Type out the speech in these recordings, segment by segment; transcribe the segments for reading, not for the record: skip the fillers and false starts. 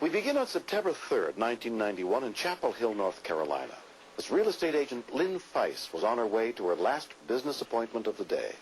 We begin on September 3rd, 1991 in Chapel Hill, North Carolina. As real estate agent Lynn Feist was on her way to her last business appointment of the day.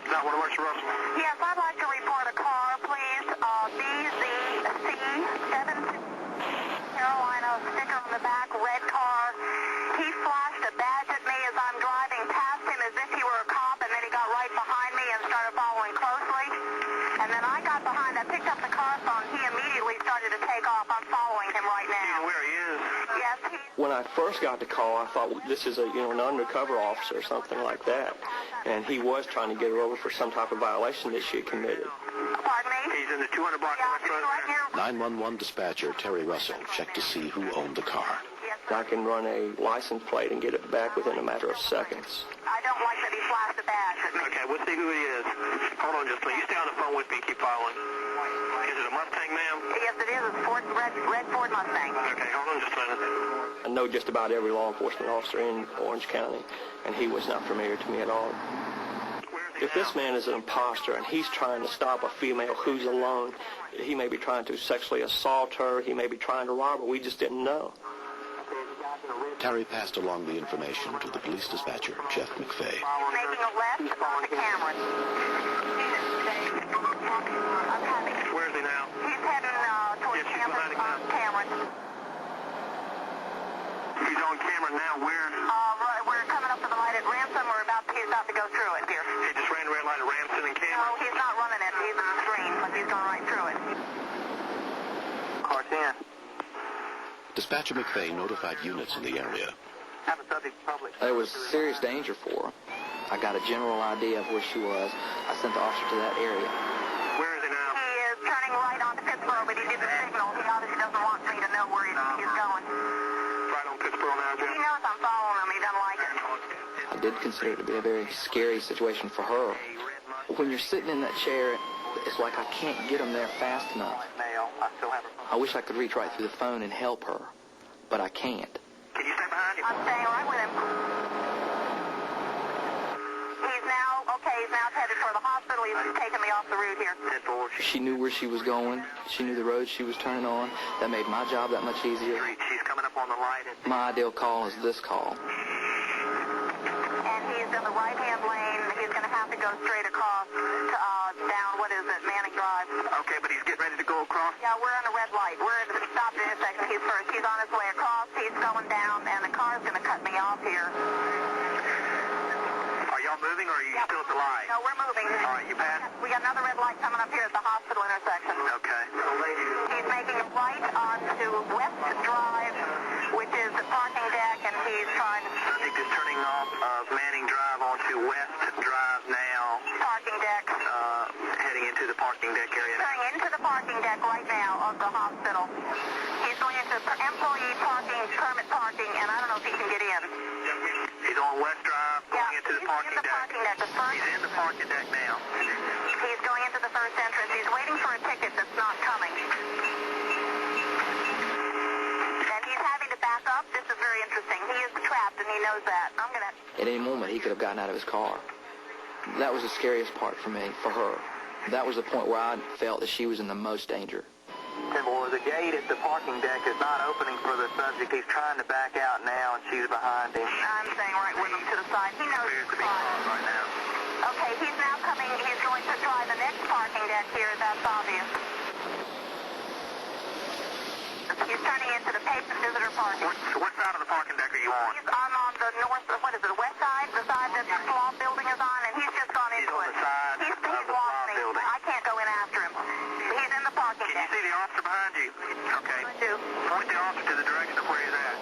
Yes, I'd like to report a car, please. BZC7 Carolina, sticker on the back, red car. He flashed a badge at me as I'm driving past him as if he were a cop, and then he got right behind me and started following closely. And then I got behind, I picked up the car phone. He immediately started to take off. I'm following him right now. You know where he is? Yes, When I first got the call, I thought this is an undercover officer or something like that. And he was trying to get her over for some type of violation that she had committed. Pardon me? He's in the 200 block Yeah, west he's road. right here. 911 dispatcher Terry Russell checked to see who owned the car. Yes, I can run a license plate and get it back within a matter of seconds. I don't like that he flashed a badge at me. Okay, we'll see who he is. Hold on just a minute. You stay on the phone with me and keep following. Is it a Mustang, ma'am? Yes, it is. It's Ford, red Ford Mustang. Okay, hold on just a minute. I know just about every law enforcement officer in Orange County, and he was not familiar to me at all. If this man is an imposter and he's trying to stop a female who's alone, he may be trying to sexually assault her, he may be trying to rob her, we just didn't know. Terry passed along the information to the police dispatcher, Jeff McVeigh. He's making a left on the Cameron. Where is he now? He's heading towards Yes, she's behind the Cameron. He's on camera now. Where? Right, we're coming up to the light at Ransom. He's about to go through it here. He just ran red light at Ramsden and No, Cameron. he's not running it. He's in the screen, but he's going right through it. Car 10. Dispatcher McVeigh notified units in the area. Have a subject public. There was serious danger for her. I got a general idea of where she was. I sent the officer to that area. Where is he now? He is turning right onto Pittsburgh, but he did the signal. He obviously doesn't want me to know where he's going. Right on Pittsburgh now, He Jeff. knows I'm following him. He doesn't like it. I did consider it to be a very scary situation for her. When you're sitting in that chair, it's like I can't get him there fast enough. Now, I still have her. I wish I could reach right through the phone and help her, but I can't. Can you stay behind him? I'm staying right with him. He's now headed for the hospital. He's taking me off the route here. She knew where she was going. She knew the road she was turning on. That made my job that much easier. She's coming up on the light. My ideal call is this call. And he's in the right-hand lane. He's going to have to go straight across down, Manning Drive. Okay, but he's getting ready to go across. Yeah, we're on a red light. We're at the stop intersection. He's first. He's on his way across. He's going down, and the car's going to cut me off here. Are y'all moving, or are you still at the light? No, we're moving. All right, you passed? We got another red light coming up here at the hospital intersection. Okay. He's making a right onto West Drive, which is the parking deck, and he's trying to... Subject is turning off Manning Drive onto West Drive now. Parking deck. Heading into the parking deck area. Turning into the parking deck right now of the hospital. He's going into employee parking, permit parking, and I don't know if he can get in. He's on West Drive, going into the parking deck. He's He's in the parking deck now. He's going into the first entrance. He's waiting for a ticket that's not coming. And he's having to back up. This is very interesting. He is trapped, and he knows that. At any moment, he could have gotten out of his car. That was the scariest part for me, for her. That was the point where I felt that she was in the most danger. Well, the gate at the parking deck is not opening for the subject. He's trying to back out now, and she's behind him. I'm staying right with him to the side. He knows Appears to the be spot. caught right now. Okay, he's now coming. He's going to try the next parking deck here. That's obvious. He's turning into the patient visitor parking. What side of the parking deck are you on? I'm on the west side, the side that the Slaw building is on, and he's just gone into on it. the side He's of the lost Slaw me. building. I can't go in after him. He's in the parking Can you deck. see the officer behind you? Okay. I do. Point the officer to the direction of where he's at.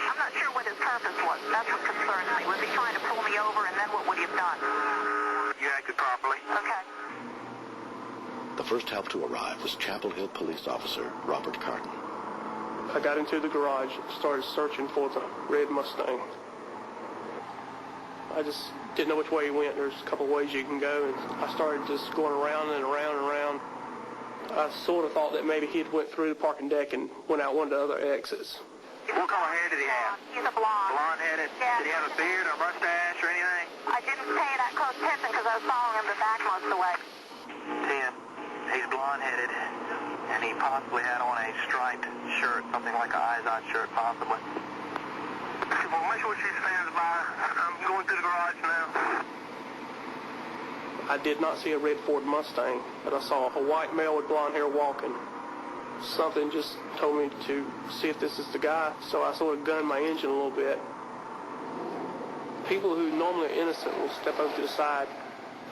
I'm not sure what his purpose was. That's what concerns me. Was he trying to pull me over, and then what would he have done. You acted properly. Okay. The first help to arrive was Chapel Hill police officer Robert Carton. I got into the garage and started searching for the red Mustang. I just didn't know which way he went. There's a couple ways you can go, and I started just going around and around and around. I sort of thought that maybe he had went through the parking deck and went out one of the other exits. What color hair did he have? He's a blonde. Blonde-headed? Yeah. Did he have a beard or a mustache or anything? I didn't pay that close attention because I was following him the back most of the way. 10. He's blonde-headed, and he possibly had on a striped shirt, something like an Izod shirt, possibly. Well, make sure she stands by. I'm going to the garage now. I did not see a red Ford Mustang, but I saw a white male with blonde hair walking. Something just told me to see if this is the guy, so I sort of gunned my engine a little bit. People who normally are innocent will step over to the side.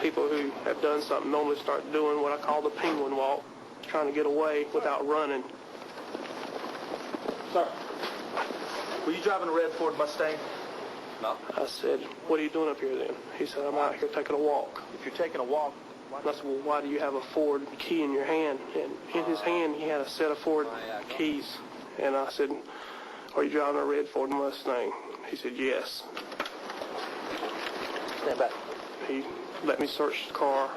People who have done something normally start doing what I call the penguin walk, trying to get away without running. Sir, were you driving a red Ford Mustang? No. I said, "What are you doing up here then?" He said, "I'm out here taking a walk." If you're taking a walk, And I said, "Well, why do you have a Ford key in your hand?" And in his hand, he had a set of Ford keys. And I said, "Are you driving a red Ford Mustang?" He said, "Yes." stand back. He let me search the car.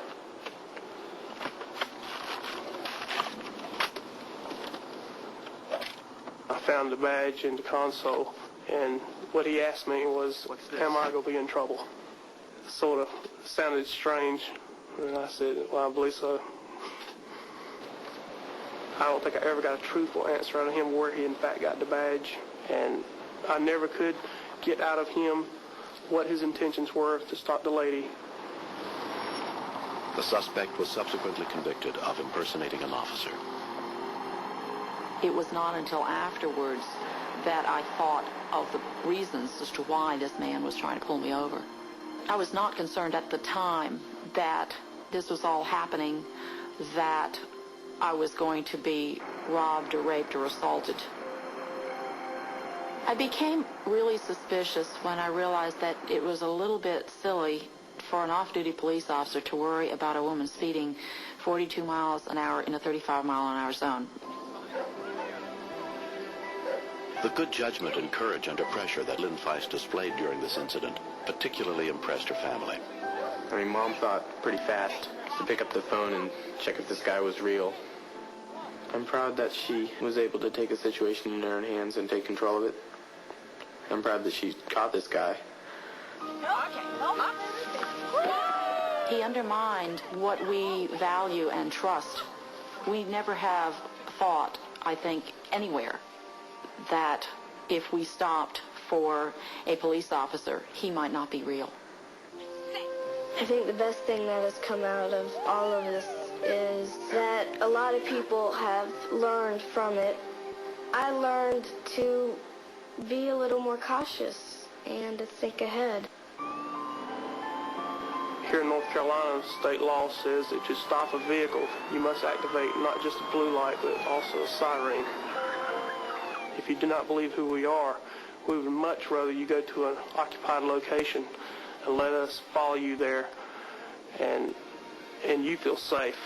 I found the badge in the console, and what he asked me was, "Am I going to be in trouble?" Sort of sounded strange, and I said, "Well, I believe so." I don't think I ever got a truthful answer out of him where he in fact got the badge, and I never could get out of him what his intentions were to stop the lady. The suspect was subsequently convicted of impersonating an officer. It was not until afterwards that I thought of the reasons as to why this man was trying to pull me over. I was not concerned at the time that this was all happening, that I was going to be robbed or raped or assaulted. I became really suspicious when I realized that it was a little bit silly for an off-duty police officer to worry about a woman speeding 42 miles an hour in a 35-mile-an-hour zone. The good judgment and courage under pressure that Lynn Feist displayed during this incident particularly impressed her family. I mean, Mom thought pretty fast to pick up the phone and check if this guy was real. I'm proud that she was able to take a situation in her own hands and take control of it. I'm proud that she caught this guy. He undermined what we value and trust. We never have thought, I think, anywhere, that if we stopped for a police officer, he might not be real. I think the best thing that has come out of all of this is that a lot of people have learned from it. I learned to be a little more cautious and to think ahead. Here in North Carolina, state law says that to stop a vehicle, you must activate not just a blue light, but also a siren. If you do not believe who we are, we would much rather you go to an occupied location and let us follow you there, and you feel safe.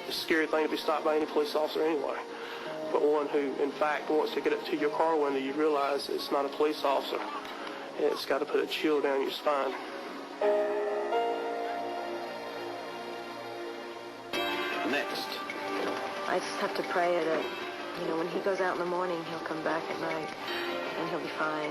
It's a scary thing to be stopped by any police officer anyway, but one who, in fact, wants to get up to your car window, you realize it's not a police officer, and it's got to put a chill down your spine. Next, I just have to pray that, when he goes out in the morning, he'll come back at night, and he'll be fine.